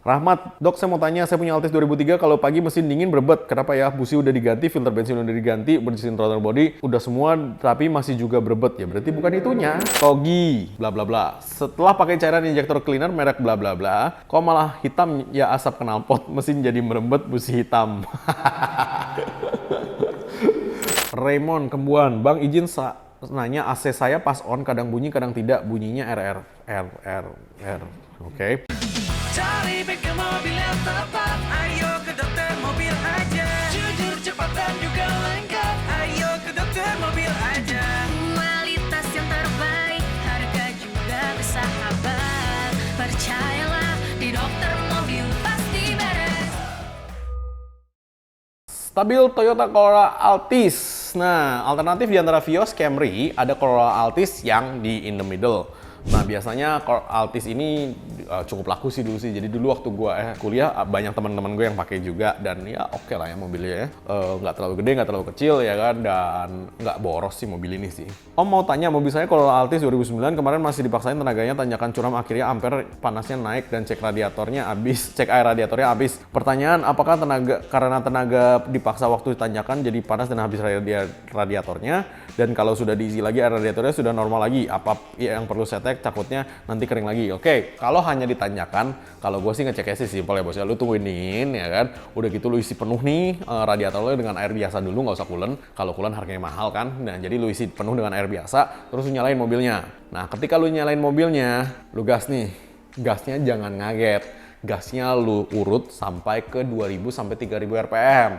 Rahmat, dok saya mau tanya, saya punya Altis 2003, kalau pagi mesin dingin berebet. Kenapa ya? Busi udah diganti, filter bensin udah diganti, bersihin throttle body, udah semua, tapi masih juga berebet. Ya berarti bukan itunya. Togi, bla bla bla. Setelah pakai cairan injektor cleaner merek bla bla bla, kok malah hitam ya asap knalpot, mesin jadi merembet, busi hitam. Raymond Kembuan, Bang izin nanya AC saya pas on kadang bunyi kadang tidak, bunyinya RR. Oke. Cari bengkel mobil yang tepat, ayo ke dokter mobil aja. Jujur, cepat dan juga lengkap, ayo ke dokter mobil aja. Kualitas yang terbaik, harga juga bersahabat. Percayalah, di dokter mobil pasti beres. Stabil Toyota Corolla Altis. Nah, alternatif di antara Vios, Camry, ada Corolla Altis yang di in the middle. Nah, biasanya Altis ini cukup laku sih dulu sih. Jadi dulu waktu gue kuliah banyak teman-teman gue yang pakai juga, dan ya oke lah ya mobilnya ya. Nggak terlalu gede, nggak terlalu kecil ya kan, dan nggak boros sih mobil ini sih. Om mau tanya, mobil saya Corolla Altis 2009 kemarin masih dipaksain tenaganya tanjakan curam, akhirnya ampere panasnya naik dan cek radiatornya habis, cek air radiatornya habis. Pertanyaan, apakah karena tenaga dipaksa waktu tanjakan jadi panas dan habis radiatornya, dan kalau sudah diisi lagi air radiatornya sudah normal lagi, apa yang perlu saya cek, takutnya nanti kering lagi. Oke, kalau hanya ditanyakan, kalau gue sih ngeceknya sih simpel ya bos ya, lu tungguin dingin ya kan, udah gitu lu isi penuh nih radiator lu dengan air biasa dulu, nggak usah coolant. Kalau coolant harganya mahal kan, nah jadi lu isi penuh dengan air biasa, terus lu nyalain mobilnya. Nah ketika lu nyalain mobilnya, lu gas nih, gasnya jangan ngaget, gasnya lu urut sampai ke 2000 sampai 3000 rpm,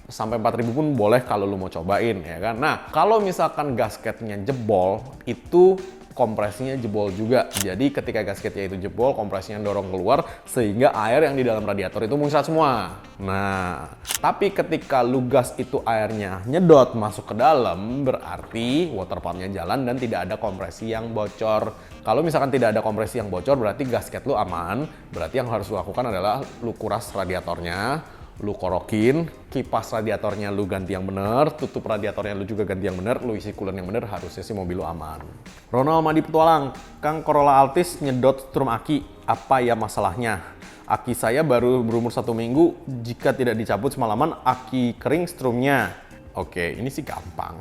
sampai 4000 pun boleh kalau lu mau cobain ya kan. Nah kalau misalkan gasketnya jebol, itu kompresinya jebol juga. Jadi ketika gasketnya itu jebol, kompresinya dorong keluar sehingga air yang di dalam radiator itu muncrat semua. Nah, tapi ketika lu gas itu airnya nyedot masuk ke dalam, berarti water pumpnya jalan dan tidak ada kompresi yang bocor. Kalau misalkan tidak ada kompresi yang bocor, berarti gasket lu aman. Berarti yang harus lu lakukan adalah lu kuras radiatornya, lu korokin, kipas radiatornya lu ganti yang bener, tutup radiatornya lu juga ganti yang bener, lu isi coolant yang bener, harusnya sih mobil lu aman. Ronald Madi Petualang, Kang Corolla Altis nyedot strum aki, apa ya masalahnya? Aki saya baru berumur 1 minggu, jika tidak dicabut semalaman, aki kering strumnya. Oke, ini sih gampang.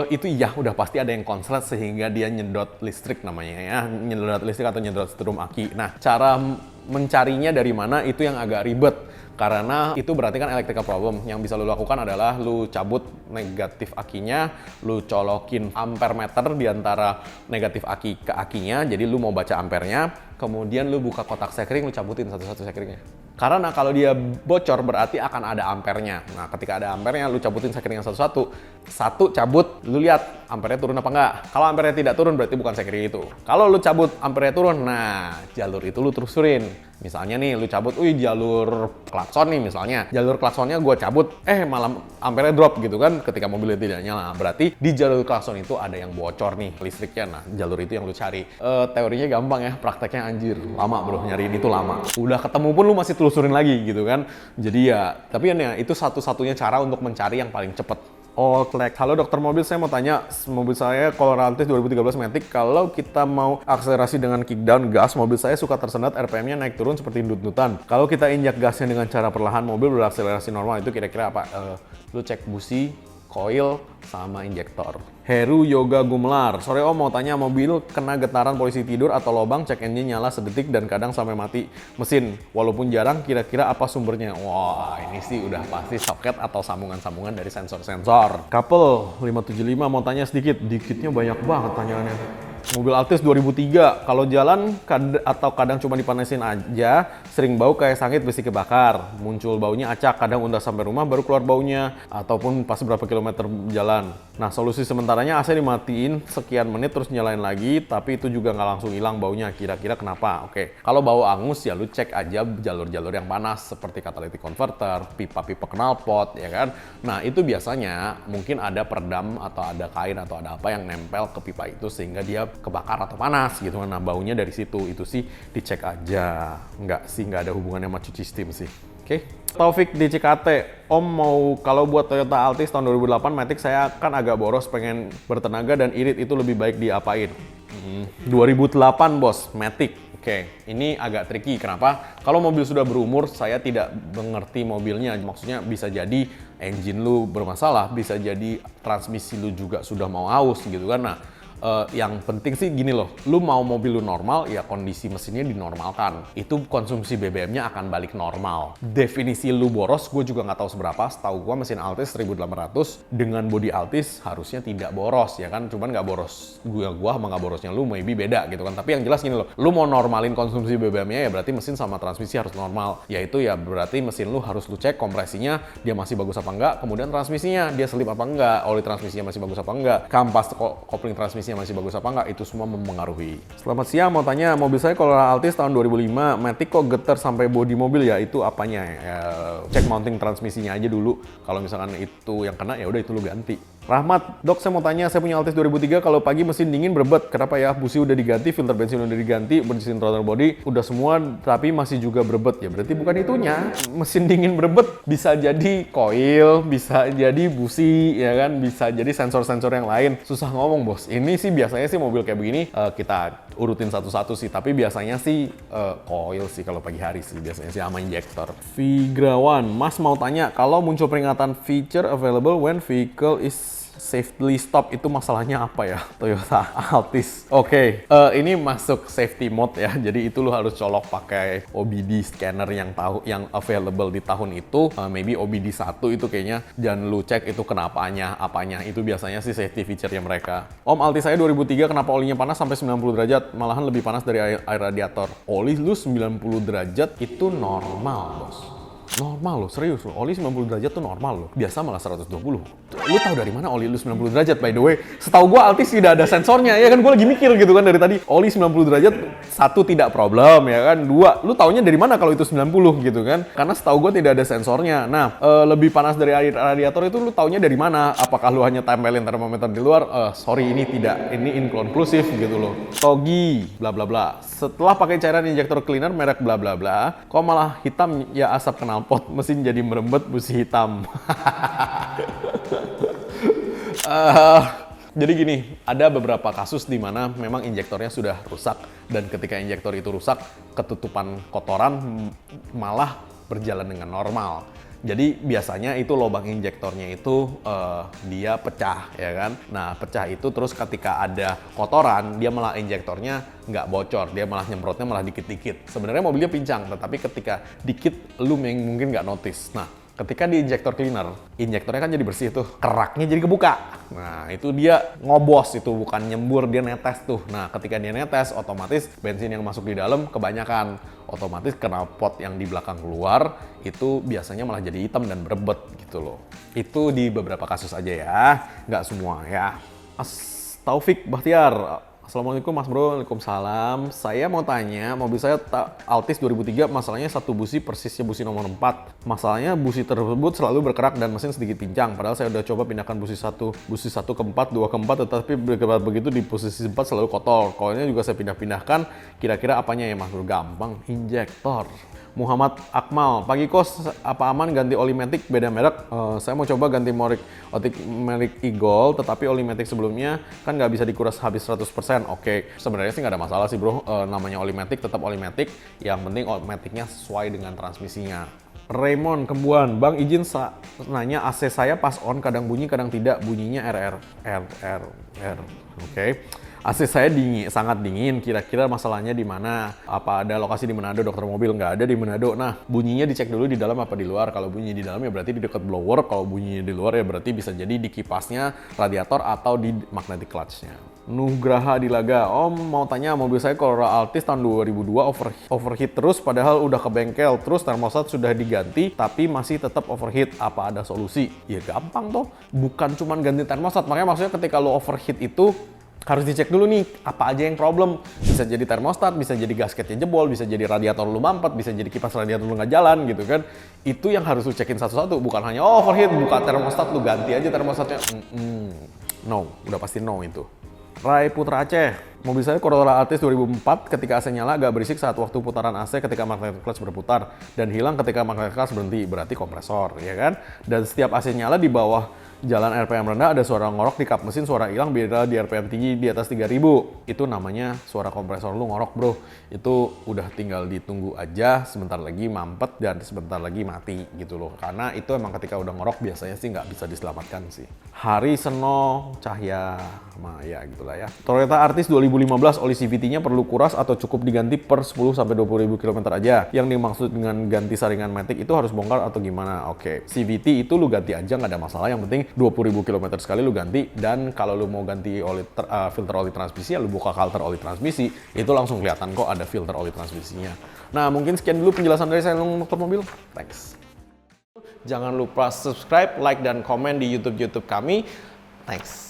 Itu ya udah pasti ada yang konslet sehingga dia nyedot listrik namanya ya, nyedot listrik atau nyedot strum aki. Nah, cara mencarinya dari mana itu yang agak ribet. Karena itu berarti kan electrical problem. Yang bisa lu lakukan adalah lu cabut negatif akinya, lu colokin ampere meter di antara negatif aki ke akinya, jadi lu mau baca ampernya, kemudian lu buka kotak sekring, lu cabutin satu-satu sekringnya. Karena kalau dia bocor berarti akan ada ampernya. Nah ketika ada ampernya, lu cabutin sekring yang satu-satu. Satu cabut, lu lihat ampernya turun apa enggak. Kalau ampernya tidak turun berarti bukan sekring itu. Kalau lu cabut ampernya turun, nah jalur itu lu terusurin. Misalnya nih lu cabut, jalur klakson nih misalnya. Jalur klaksonnya gua cabut, malah ampernya drop gitu kan ketika mobilnya tidak nyala. Berarti di jalur klakson itu ada yang bocor nih listriknya. Nah jalur itu yang lu cari. Teorinya gampang ya, prakteknya anjir. Lama bro, nyariin itu lama. Udah ketemu pun lu masih telusurin lagi gitu kan. Jadi ya, tapi ya itu satu-satunya cara untuk mencari yang paling cepet. Otlek, halo dokter mobil, saya mau tanya, mobil saya Corolla Altis 2013 Matic, kalau kita mau akselerasi dengan kickdown gas, mobil saya suka tersendat, RPM-nya naik turun seperti ndut-ndutan. Kalau kita injak gasnya dengan cara perlahan, mobil berakselerasi normal, itu kira-kira apa? Lu cek busi, coil, sama injektor. Heru Yoga Gumelar, sore om mau tanya, mobil kena getaran polisi tidur atau lobang, cek engine nyala sedetik dan kadang sampai mati mesin. Walaupun jarang, kira-kira apa sumbernya? Wah, ini sih udah pasti soket atau sambungan-sambungan dari sensor-sensor. Couple 575 mau tanya sedikit, dikitnya banyak banget tanyaannya. Mobil Altis 2003, kalau jalan atau kadang cuma dipanasin aja, sering bau kayak sangit besi kebakar, muncul baunya acak, kadang udah sampai rumah baru keluar baunya, ataupun pas berapa kilometer jalan. Nah solusi sementaranya AC dimatiin sekian menit terus nyalain lagi, tapi itu juga nggak langsung hilang baunya, kira-kira kenapa? Oke, kalau bau angus ya lu cek aja jalur-jalur yang panas seperti catalytic converter, pipa-pipa knalpot ya kan. Nah itu biasanya mungkin ada peredam atau ada kain atau ada apa yang nempel ke pipa itu sehingga dia kebakar atau panas gitu. Nah baunya dari situ, itu sih dicek aja. Nggak ada hubungannya sama cuci steam sih. Oke. Taufik di Cikate, om mau kalau buat Toyota Altis tahun 2008 Matic saya kan agak boros, pengen bertenaga dan irit, itu lebih baik diapain? 2008 bos, Matic. Oke, ini agak tricky. Kenapa? Kalau mobil sudah berumur, saya tidak mengerti mobilnya. Maksudnya bisa jadi engine lu bermasalah, bisa jadi transmisi lu juga sudah mau aus gitu kan. Nah, yang penting sih gini loh, lu mau mobil lu normal, ya kondisi mesinnya dinormalkan. Itu konsumsi BBM-nya akan balik normal. Definisi lu boros, gue juga nggak tahu seberapa. Setahu gue mesin Altis 1800 dengan bodi Altis harusnya tidak boros ya kan. Cuman nggak boros gua sama nggak borosnya lu maybe beda gitu kan. Tapi yang jelas gini loh, lu mau normalin konsumsi BBM-nya ya berarti mesin sama transmisi harus normal. Yaitu ya berarti mesin lu harus lu cek kompresinya dia masih bagus apa enggak, kemudian transmisinya dia selip apa enggak, oli transmisinya masih bagus apa enggak, kampas kopling transmisi masih bagus apa enggak, itu semua mempengaruhi. Selamat siang, mau tanya, mobil saya Corolla Altis tahun 2005, Matic kok getar sampai bodi mobil ya, itu apanya ya? Cek mounting transmisinya aja dulu, kalau misalkan itu yang kena ya udah itu lu ganti. Rahmat, dok saya mau tanya, saya punya Altis 2003, kalau pagi mesin dingin berebet, kenapa ya? Busi udah diganti, filter bensin udah diganti, bersihin throttle body, udah semua, tapi masih juga berebet. Ya berarti bukan itunya, mesin dingin berebet bisa jadi coil, bisa jadi busi, ya kan? Bisa jadi sensor-sensor yang lain. Susah ngomong bos, ini sih biasanya sih mobil kayak begini, kita urutin satu-satu sih, tapi biasanya sih coil sih kalau pagi hari sih, biasanya sih sama injektor. Vigrawan, Mas mau tanya, kalau muncul peringatan feature available when vehicle is safely stop, itu masalahnya apa ya? Toyota Altis. Oke, ini masuk safety mode ya. Jadi itu lu harus colok pakai OBD scanner yang yang available di tahun itu. Maybe OBD 1 itu kayaknya. Jangan lu cek itu kenapanya, apanya. Itu biasanya sih safety feature-nya mereka. Om, Altis saya 2003 kenapa olinya panas sampai 90 derajat? Malahan lebih panas dari air radiator. Oli lu 90 derajat itu normal, bos. Normal loh, serius loh. Oli 90 derajat tuh normal loh. Biasa malah 120. Lu tahu dari mana oli lu 90 derajat by the way? Setahu gua Altis tidak ada sensornya. Ya kan gua lagi mikir gitu kan dari tadi. Oli 90 derajat, satu tidak problem ya kan. Dua, lu taunya dari mana kalau itu 90 gitu kan? Karena setahu gua tidak ada sensornya. Nah, lebih panas dari air radiator itu lu taunya dari mana? Apakah lu hanya tempelin termometer di luar? Sorry, ini tidak. Ini inkonklusif gitu loh. Togi, bla bla bla. Setelah pakai cairan injektor cleaner merek bla bla bla, kok malah hitam ya asap knalpot, mesin jadi merembet, busi hitam. Jadi gini, ada beberapa kasus di mana memang injektornya sudah rusak dan ketika injektor itu rusak, ketutupan kotoran malah berjalan dengan normal. Jadi biasanya itu lubang injektornya itu dia pecah ya kan. Nah pecah itu terus ketika ada kotoran dia malah injektornya nggak bocor, dia malah nyemprotnya malah dikit-dikit. Sebenarnya mobilnya pincang, tetapi ketika dikit lu mungkin nggak notice. Nah ketika di injektor cleaner, injektornya kan jadi bersih tuh, keraknya jadi kebuka. Nah itu dia ngobos, itu bukan nyembur, dia netes tuh. Nah ketika dia netes, otomatis bensin yang masuk di dalam kebanyakan. Otomatis knalpot yang di belakang keluar, itu biasanya malah jadi hitam dan berebet gitu loh. Itu di beberapa kasus aja ya, nggak semua ya. Taufik Bahtiar, Assalamualaikum Mas Bro, Waalaikumsalam. Saya mau tanya, mobil saya Altis 2003, masalahnya satu busi persisnya busi nomor 4. Masalahnya busi tersebut selalu berkerak dan mesin sedikit pincang. Padahal saya udah coba pindahkan busi 1 ke 4, 2 ke 4, tetapi begitu di posisi 4 selalu kotor. Coilnya juga saya pindah-pindahkan. Kira-kira apanya ya Mas Bro? Gampang, injektor. Muhammad Akmal, pagi kos, apa aman ganti oli Matic beda merek? Saya mau coba ganti Matic e-Gold, tetapi oli Matic sebelumnya kan nggak bisa dikuras habis 100%. Oke, sebenarnya sih nggak ada masalah sih bro, namanya oli Matic tetap oli Matic, yang penting Maticnya sesuai dengan transmisinya. Raymond Kembuan, Bang izin nanya AC saya pas on kadang bunyi kadang tidak, bunyinya RR. Oke. AC saya sangat dingin, kira-kira masalahnya di mana? Apa ada lokasi di Manado, dokter mobil? Nggak ada di Manado. Nah, bunyinya dicek dulu di dalam apa di luar. Kalau bunyi di dalam ya berarti di dekat blower, kalau bunyinya di luar ya berarti bisa jadi di kipasnya, radiator, atau di magnetic clutch-nya. Nugraha Dilaga, Om mau tanya mobil saya Corolla Altis tahun 2002 overheat terus padahal udah ke bengkel, terus termostat sudah diganti tapi masih tetap overheat, apa ada solusi? Ya gampang toh, bukan cuma ganti termostat, makanya maksudnya ketika lo overheat itu harus dicek dulu nih, apa aja yang problem. Bisa jadi termostat, bisa jadi gasketnya jebol, bisa jadi radiator lu mampet, bisa jadi kipas radiator lu nggak jalan gitu kan. Itu yang harus lu cekin satu-satu, bukan hanya overheat, buka termostat, lu ganti aja termostatnya. No, udah pasti no itu. Rai Putra Aceh, Mobil saya Corolla Altis 2004 ketika AC nyala agak berisik saat waktu putaran AC ketika magnetic clutch berputar dan hilang ketika magnetic clutch berhenti, berarti kompresor, ya kan? Dan setiap AC nyala di bawah jalan RPM rendah ada suara ngorok di kap mesin, suara hilang beda di RPM tinggi di atas 3000. Itu namanya suara kompresor lu ngorok, bro. Itu udah tinggal ditunggu aja, sebentar lagi mampet dan sebentar lagi mati gitu loh. Karena itu emang ketika udah ngorok biasanya sih nggak bisa diselamatkan sih. Hari Seno Cahya Maya gitulah ya. Toyota Altis 2015 oli CVT-nya perlu kuras atau cukup diganti per 10 sampai 20.000 km aja. Yang dimaksud dengan ganti saringan matic itu harus bongkar atau gimana? Oke, CVT itu lu ganti aja nggak ada masalah, yang penting 20.000 km sekali lu ganti. Dan kalau lu mau ganti filter oli transmisi ya lu buka kalter oli transmisi, itu langsung kelihatan kok ada filter oli transmisinya. Nah, mungkin sekian dulu penjelasan dari saya tentang motor mobil. Thanks. Jangan lupa subscribe, like, dan komen di YouTube kami. Thanks.